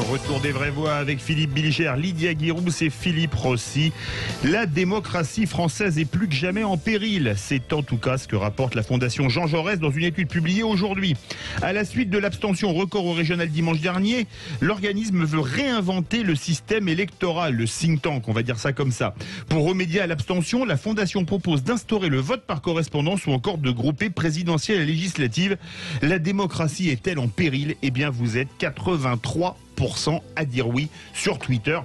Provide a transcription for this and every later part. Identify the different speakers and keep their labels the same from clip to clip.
Speaker 1: Retour des vraies voix avec Philippe Bilger, Lydia Guirousse et Philippe Rossi. La démocratie française est plus que jamais en péril. C'est en tout cas ce que rapporte la Fondation Jean Jaurès dans une étude publiée aujourd'hui. À la suite de l'abstention record au régional dimanche dernier, l'organisme veut réinventer le système électoral, le think tank, on va dire ça comme ça. Pour remédier à l'abstention, la Fondation propose d'instaurer le vote par correspondance ou encore de grouper présidentielle et législative. La démocratie est-elle en péril? Eh bien, vous êtes 83% à dire oui sur Twitter.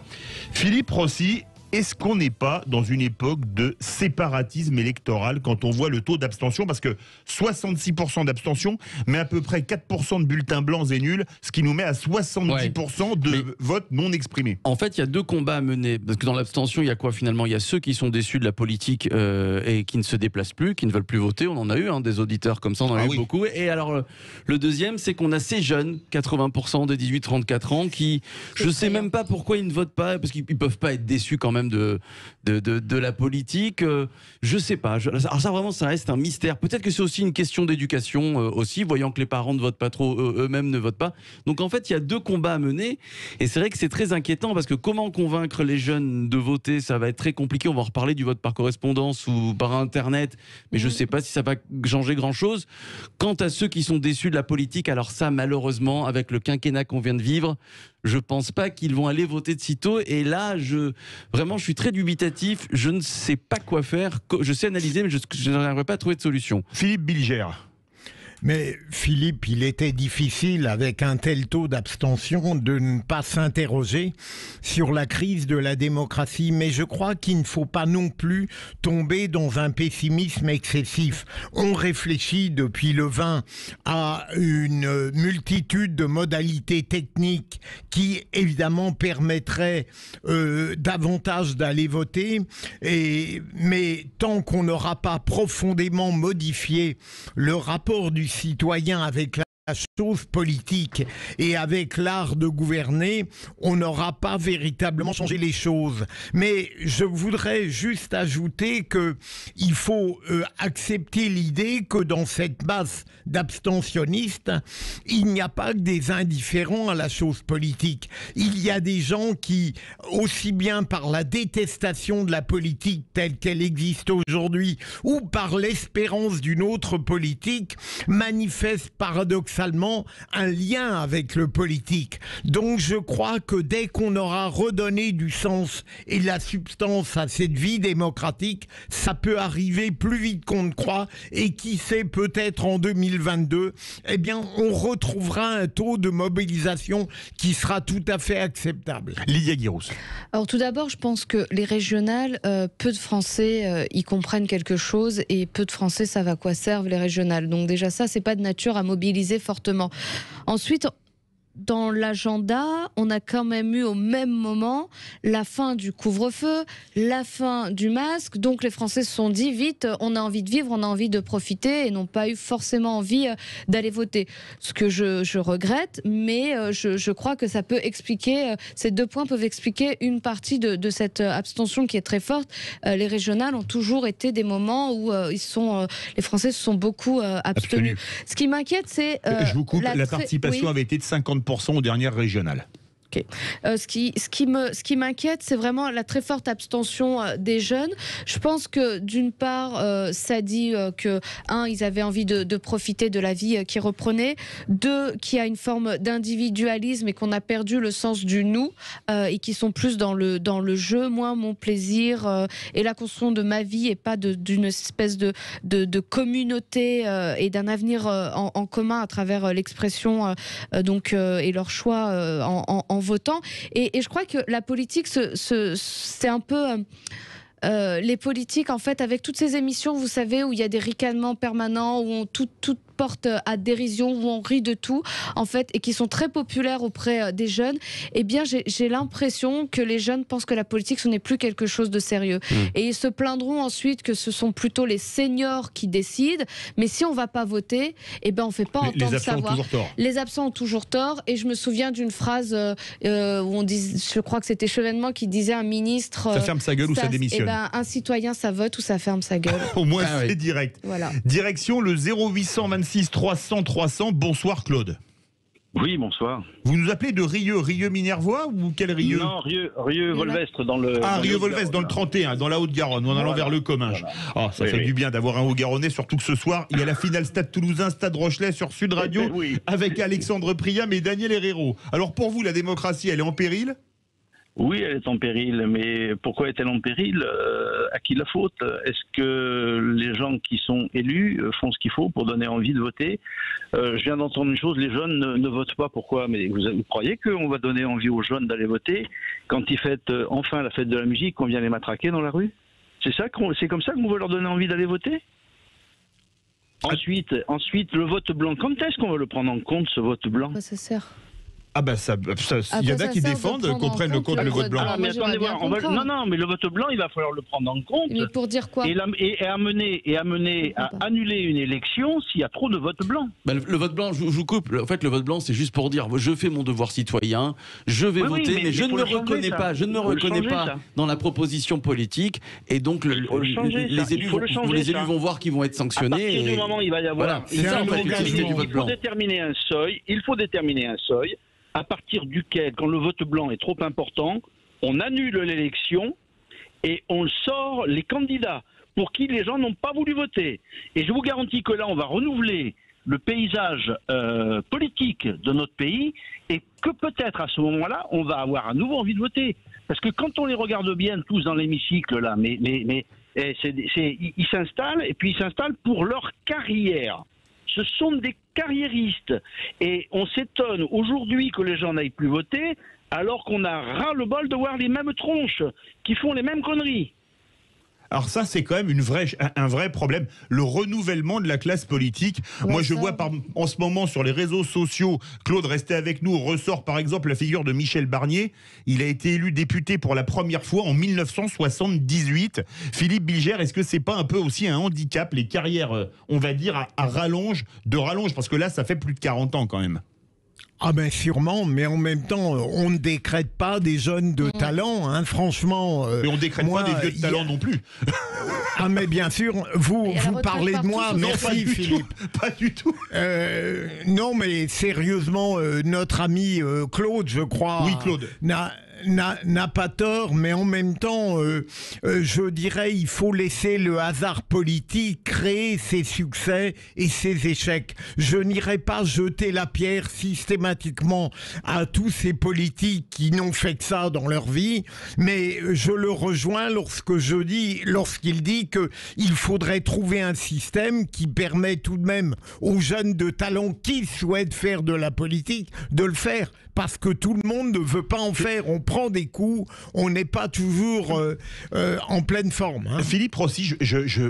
Speaker 1: Philippe Rossi, est-ce qu'on n'est pas dans une époque de séparatisme électoral quand on voit le taux d'abstention? Parce que 66% d'abstention, mais à peu près 4% de bulletins blancs et nuls, ce qui nous met à 70% de votes non exprimés.
Speaker 2: En fait, il y a deux combats à mener. Parce que dans l'abstention, il y a quoi finalement? Il y a ceux qui sont déçus de la politique et qui ne se déplacent plus, qui ne veulent plus voter. On en a eu des auditeurs comme ça, on en a eu beaucoup. Et alors, le deuxième, c'est qu'on a ces jeunes, 80% des 18-34 ans, qui, je ne sais même pas pourquoi ils ne votent pas, parce qu'ils ne peuvent pas être déçus quand même de la politique. Je sais pas. Alors ça vraiment, ça reste un mystère. Peut-être que c'est aussi une question d'éducation aussi, voyant que les parents ne votent pas trop, eux-mêmes ne votent pas. Donc en fait, il y a deux combats à mener. Et c'est vrai que c'est très inquiétant parce que comment convaincre les jeunes de voter, ça va être très compliqué. On va en reparler du vote par correspondance ou par Internet. Mais je sais pas si ça va changer grand-chose. Quant à ceux qui sont déçus de la politique, alors ça, malheureusement, avec le quinquennat qu'on vient de vivre, je pense pas qu'ils vont aller voter de sitôt. Et là, je suis très dubitatif. Je ne sais pas quoi faire. Je sais analyser, mais je n'arriverai pas à trouver de solution.
Speaker 1: Philippe Bilger.
Speaker 3: Mais Philippe, il était difficile avec un tel taux d'abstention de ne pas s'interroger sur la crise de la démocratie. Mais je crois qu'il ne faut pas non plus tomber dans un pessimisme excessif. On réfléchit depuis le 20 à une multitude de modalités techniques qui évidemment permettraient davantage d'aller voter. Mais tant qu'on n'aura pas profondément modifié le rapport du citoyen avec la chose politique et avec l'art de gouverner, on n'aura pas véritablement changé les choses. Mais je voudrais juste ajouter que il faut accepter l'idée que dans cette masse d'abstentionnistes, il n'y a pas que des indifférents à la chose politique. Il y a des gens qui, aussi bien par la détestation de la politique telle qu'elle existe aujourd'hui ou par l'espérance d'une autre politique, manifestent paradoxalement un lien avec le politique. Donc je crois que dès qu'on aura redonné du sens et de la substance à cette vie démocratique, ça peut arriver plus vite qu'on ne croit, et qui sait, peut-être en 2022, eh bien on retrouvera un taux de mobilisation qui sera tout à fait acceptable.
Speaker 1: Lydia Guirousse.
Speaker 4: Alors tout d'abord, je pense que les régionales, peu de Français y comprennent quelque chose, et peu de Français savent à quoi servent les régionales. Donc déjà ça, c'est pas de nature à mobiliser fortement. Ensuite, dans l'agenda, on a quand même eu au même moment la fin du couvre-feu, la fin du masque. Donc les Français se sont dit vite, on a envie de vivre, on a envie de profiter, et n'ont pas eu forcément envie d'aller voter. Ce que je regrette, mais je crois que ça peut expliquer, ces deux points peuvent expliquer une partie de cette abstention qui est très forte. Les régionales ont toujours été des moments où les Français se sont beaucoup abstenus. Ce qui m'inquiète, c'est...
Speaker 1: je vous coupe, la participation avait été de 50% aux dernières régionales.
Speaker 4: Okay. Ce qui m'inquiète, c'est vraiment la très forte abstention des jeunes. Je pense que d'une part, ça dit que, ils avaient envie de profiter de la vie qui reprenait. Deux, qu'il y a une forme d'individualisme et qu'on a perdu le sens du nous, et qui sont plus dans le jeu, moi, mon plaisir et la construction de ma vie, et pas d'une espèce de communauté et d'un avenir en commun à travers l'expression et leur choix en votant. Et je crois que la politique, c'est un peu... les politiques, en fait, avec toutes ces émissions, vous savez, où il y a des ricanements permanents, où tout porte à dérision, où on rit de tout, en fait, et qui sont très populaires auprès des jeunes, eh bien, j'ai l'impression que les jeunes pensent que la politique, ce n'est plus quelque chose de sérieux. Et ils se plaindront ensuite que ce sont plutôt les seniors qui décident, mais si on ne va pas voter, eh ben, on ne fait pas entendre sa voix. Les absents ont toujours tort. Et je me souviens d'une phrase où on dit, je crois que c'était Chevènement qui disait à un ministre...
Speaker 1: ça ferme sa gueule ou ça démissionne.
Speaker 4: Eh ben, un citoyen, ça vote ou ça ferme sa gueule.
Speaker 1: Au moins, c'est direct.
Speaker 4: Voilà.
Speaker 1: Direction le 0826 300 300. Bonsoir Claude.
Speaker 5: Oui, bonsoir.
Speaker 1: Vous nous appelez de Rieux-Minervois ou quel Rieux?
Speaker 5: Non, Rieux-Volvestre dans le...
Speaker 1: Ah, Rieux-Volvestre dans le 31, dans la Haute-Garonne, en allant vers le Comminges. Voilà. Ça fait du bien d'avoir un Haut-Garonnais, surtout que ce soir, il y a la finale Stade Toulousain, Stade Rochelet sur Sud Radio, avec Alexandre Priam et Daniel Herrero. Alors pour vous, la démocratie, elle est en péril?
Speaker 5: Oui, elle est en péril, mais pourquoi est-elle en péril? À qui la faute? Est-ce que les gens qui sont élus font ce qu'il faut pour donner envie de voter? Je viens d'entendre une chose, les jeunes ne votent pas. Pourquoi? Mais vous croyez qu'on va donner envie aux jeunes d'aller voter quand ils fêtent enfin la fête de la musique, qu'on vient les matraquer dans la rue? C'est comme ça qu'on veut leur donner envie d'aller voter? Ensuite, le vote blanc. Quand est-ce qu'on va le prendre en compte, ce vote blanc?
Speaker 4: Ça sert.
Speaker 1: Ah bah il y en a qui défendent qu'on prenne le vote blanc.
Speaker 5: Ah, mais attendez voir, non, mais le vote blanc, il va falloir le prendre en compte.
Speaker 4: Mais pour dire quoi?
Speaker 5: Et amener à annuler une élection s'il y a trop de vote blanc.
Speaker 2: Bah, le vote blanc, je vous coupe. En fait, le vote blanc, c'est juste pour dire, je fais mon devoir citoyen, je vais voter, mais je ne me reconnais pas dans la proposition politique, et donc les élus vont voir qu'ils vont être sanctionnés.
Speaker 5: À partir du moment où il va y avoir,
Speaker 2: c'est ça en fait l'utilité du vote blanc.
Speaker 5: Il faut déterminer un seuil à partir duquel, quand le vote blanc est trop important, on annule l'élection et on sort les candidats pour qui les gens n'ont pas voulu voter. Et je vous garantis que là, on va renouveler le paysage politique de notre pays et que peut-être à ce moment-là, on va avoir à nouveau envie de voter. Parce que quand on les regarde bien tous dans l'hémicycle, là, ils s'installent et puis ils s'installent pour leur carrière. Ce sont des carriéristes. Et on s'étonne aujourd'hui que les gens n'aillent plus voter, alors qu'on a ras-le-bol de voir les mêmes tronches qui font les mêmes conneries.
Speaker 1: Alors ça, c'est quand même un vrai problème, le renouvellement de la classe politique. Ouais, moi, je vois en ce moment sur les réseaux sociaux, Claude, restez avec nous, ressort par exemple la figure de Michel Barnier. Il a été élu député pour la première fois en 1978. Philippe Bilger, est-ce que c'est pas un peu aussi un handicap, les carrières, on va dire, à rallonge, parce que là, ça fait plus de 40 ans quand même.
Speaker 3: Ah ben sûrement, mais en même temps, on ne décrète pas des jeunes de talent, hein, franchement.
Speaker 1: Mais on ne décrète pas des vieux de talent non plus.
Speaker 3: Ah mais bien sûr, vous parlez de moi, merci Philippe.
Speaker 1: Pas du tout.
Speaker 3: Non mais sérieusement, notre ami Claude, je crois,
Speaker 1: oui, Claude,
Speaker 3: n'a pas tort, mais en même temps, je dirais, il faut laisser le hasard politique créer ses succès et ses échecs. Je n'irai pas jeter la pierre systématiquement à tous ces politiques qui n'ont fait que ça dans leur vie, mais je le rejoins lorsqu'il dit qu'il faudrait trouver un système qui permet tout de même aux jeunes de talent qui souhaitent faire de la politique de le faire, parce que tout le monde ne veut pas en faire. On prend des coups, on n'est pas toujours en pleine forme. Hein.
Speaker 1: Philippe Rossi,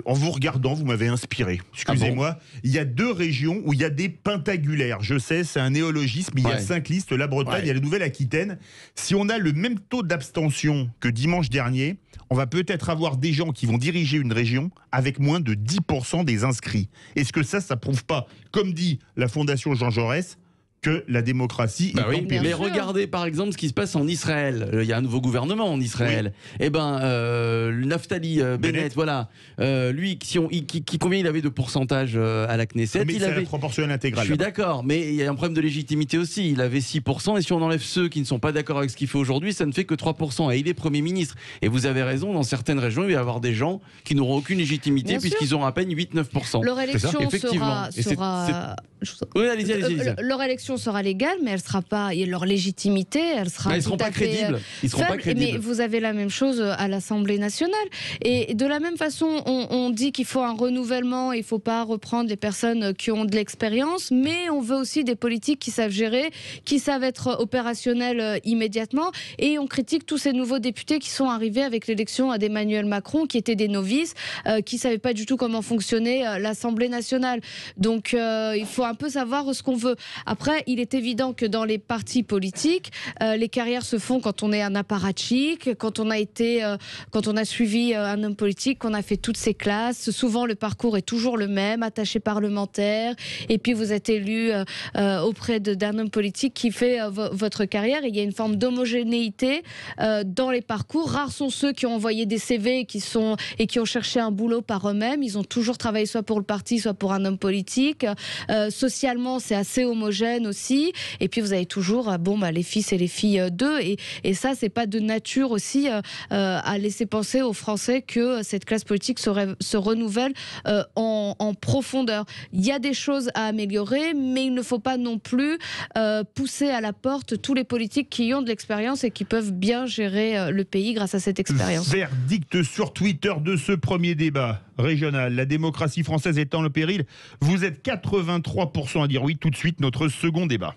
Speaker 1: en vous regardant, vous m'avez inspiré. Excusez-moi. Il y a 2 régions où il y a des pentagulaires. Je sais, c'est un néologisme, mais il y a 5 listes, la Bretagne, il y a la Nouvelle-Aquitaine. Si on a le même taux d'abstention que dimanche dernier, on va peut-être avoir des gens qui vont diriger une région avec moins de 10% des inscrits. Est-ce que ça prouve pas, comme dit la Fondation Jean Jaurès, que la démocratie est en péril?
Speaker 2: Mais regardez par exemple ce qui se passe en Israël. Il y a un nouveau gouvernement en Israël. Oui. Eh ben, Naftali Bennett, voilà. Lui, combien il avait de pourcentage à la Knesset?
Speaker 1: Mais il avait la proportionnelle intégrale.
Speaker 2: Je suis d'accord, mais il y a un problème de légitimité aussi. Il avait 6%, et si on enlève ceux qui ne sont pas d'accord avec ce qu'il fait aujourd'hui, ça ne fait que 3%. Et il est Premier ministre. Et vous avez raison, dans certaines régions, il va y avoir des gens qui n'auront aucune légitimité puisqu'ils ont à peine 8-9%.
Speaker 4: Leur élection sera...
Speaker 2: Oui, allez-y.
Speaker 4: Leur élection sera légale, mais elle sera pas. Leur légitimité, elle sera.
Speaker 2: Ils seront pas crédibles. Ils seront pas crédibles.
Speaker 4: Mais vous avez la même chose à l'Assemblée nationale. Et de la même façon, on dit qu'il faut un renouvellement. Il faut pas reprendre les personnes qui ont de l'expérience, mais on veut aussi des politiques qui savent gérer, qui savent être opérationnels immédiatement. Et on critique tous ces nouveaux députés qui sont arrivés avec l'élection d'Emmanuel Macron, qui étaient des novices, qui savaient pas du tout comment fonctionnait l'Assemblée nationale. Donc il faut un peu savoir ce qu'on veut. Après, il est évident que dans les partis politiques, les carrières se font quand on est un apparatchik, quand on a suivi un homme politique, qu'on a fait toutes ses classes. Souvent, le parcours est toujours le même, attaché parlementaire, et puis vous êtes élu auprès d'un homme politique qui fait votre carrière. Et il y a une forme d'homogénéité dans les parcours. Rares sont ceux qui ont envoyé des CV et qui ont cherché un boulot par eux-mêmes. Ils ont toujours travaillé soit pour le parti, soit pour un homme politique. Socialement, c'est assez homogène jeunes aussi. Et puis vous avez toujours les fils et les filles d'eux. Et ça, c'est pas de nature aussi à laisser penser aux Français que cette classe politique se renouvelle en profondeur. Il y a des choses à améliorer, mais il ne faut pas non plus pousser à la porte tous les politiques qui ont de l'expérience et qui peuvent bien gérer le pays grâce à cette expérience.
Speaker 1: Verdict sur Twitter de ce premier débat régional. La démocratie française est en péril. Vous êtes 83% à dire oui. Tout de suite, notre second débat.